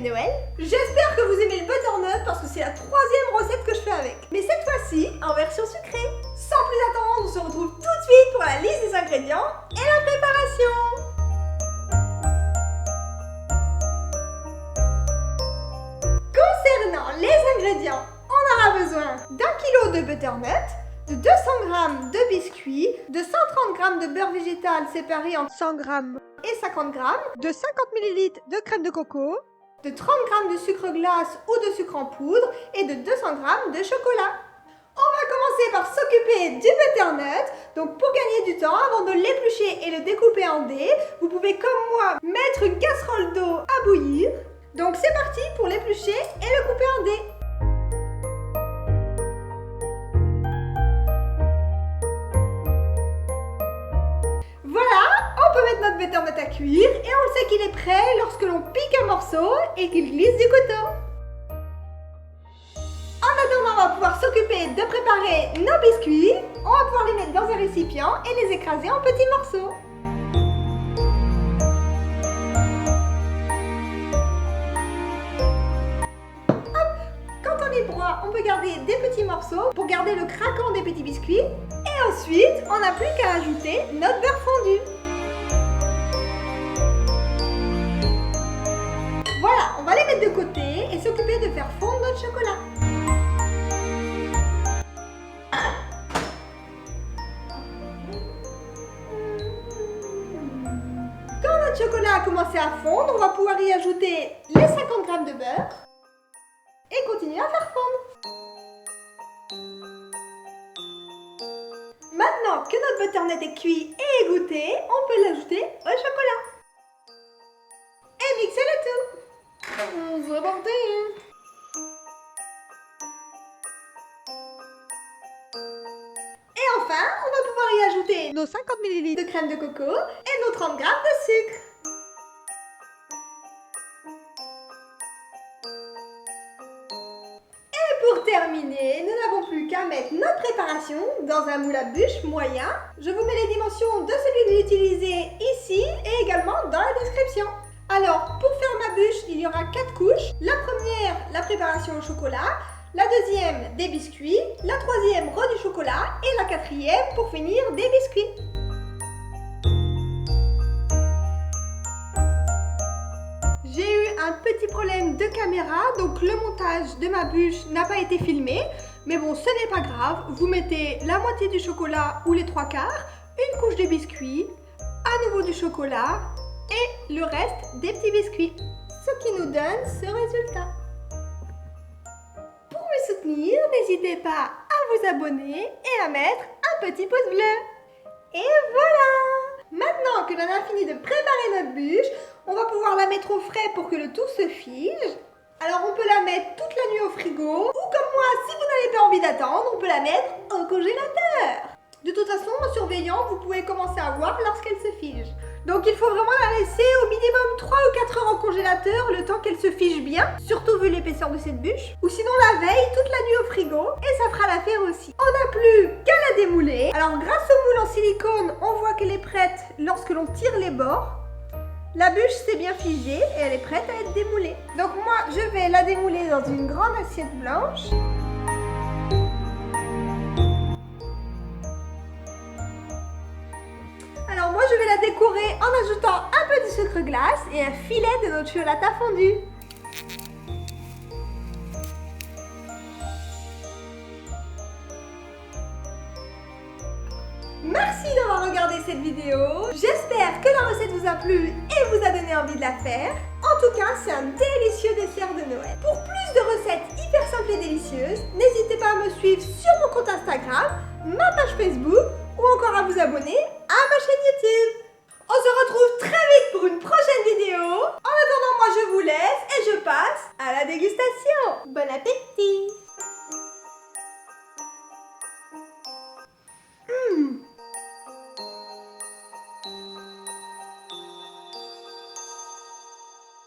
Noël. J'espère que vous aimez le butternut parce que c'est la troisième recette que je fais avec. Mais cette fois-ci, en version sucrée. Sans plus attendre, on se retrouve tout de suite pour la liste des ingrédients et la préparation. Concernant les ingrédients, on aura besoin d'1 kg de butternut, de 200 g de biscuits, de 130 g de beurre végétal séparé en 100 g et 50 g, de 50 ml de crème de coco, de 30 g de sucre glace ou de sucre en poudre et de 200 g de chocolat. On va commencer par s'occuper du butternut. Donc pour gagner du temps, avant de l'éplucher et le découper en dés, vous pouvez comme moi mettre une casserole d'eau à bouillir. Donc c'est parti pour l'éplucher et le couper en dés. Notre butternut à cuire et on le sait qu'il est prêt lorsque l'on pique un morceau et qu'il glisse du couteau. En attendant, on va pouvoir s'occuper de préparer nos biscuits. On va pouvoir les mettre dans un récipient et les écraser en petits morceaux. Hop, quand on les broie, on peut garder des petits morceaux pour garder le craquant des petits biscuits. Et ensuite, on n'a plus qu'à ajouter notre beurre fondu. Voilà, on va les mettre de côté et s'occuper de faire fondre notre chocolat. Quand notre chocolat a commencé à fondre, on va pouvoir y ajouter les 50 g de beurre et continuer à faire fondre. Maintenant que notre butternut est cuit et égoutté, on peut l'ajouter au chocolat. Et mixer le tout. C'est parti. Et enfin, on va pouvoir y ajouter nos 50 ml de crème de coco et nos 30 g de sucre. Et pour terminer, nous n'avons plus qu'à mettre notre préparation dans un moule à bûche moyen. Je vous mets les dimensions de celui que j'ai utilisé ici et également dans la description. Alors, pour faire ma bûche, il y aura 4 couches. La première, la préparation au chocolat. La deuxième, des biscuits. La troisième, du chocolat. Et la quatrième, pour finir, des biscuits. J'ai eu un petit problème de caméra, donc le montage de ma bûche n'a pas été filmé. Mais bon, ce n'est pas grave. Vous mettez la moitié du chocolat ou les 3/4, une couche de biscuits, à nouveau du chocolat, et le reste des petits biscuits, ce qui nous donne ce résultat. Pour me soutenir, n'hésitez pas à vous abonner et à mettre un petit pouce bleu. Et voilà! Maintenant que l'on a fini de préparer notre bûche, on va pouvoir la mettre au frais pour que le tout se fige. Alors on peut la mettre toute la nuit au frigo, ou comme moi, si vous n'avez pas envie d'attendre, on peut la mettre au congélateur. De toute façon, en surveillant, vous pouvez commencer à voir lorsqu'elle se fige. Donc il faut vraiment la laisser au minimum 3 ou 4 heures au congélateur, le temps qu'elle se fige bien, surtout vu l'épaisseur de cette bûche. Ou sinon la veille, toute la nuit au frigo, et ça fera l'affaire aussi. On n'a plus qu'à la démouler. Alors grâce au moule en silicone, on voit qu'elle est prête lorsque l'on tire les bords. La bûche s'est bien figée et elle est prête à être démoulée. Donc moi, je vais la démouler dans une grande assiette blanche. Alors moi je vais la décorer en ajoutant un peu de sucre glace et un filet de notre chocolatin fondu. Merci d'avoir regardé cette vidéo. J'espère que la recette vous a plu et vous a donné envie de la faire. En tout cas, c'est un délicieux dessert de Noël. Pour plus de recettes hyper simples et délicieuses, n'hésitez pas à me suivre sur mon compte Instagram, ma page Facebook ou encore à vous abonner à ma chaîne YouTube. On se retrouve très vite pour une prochaine vidéo. En attendant, moi je vous laisse et je passe à la dégustation. Bon appétit!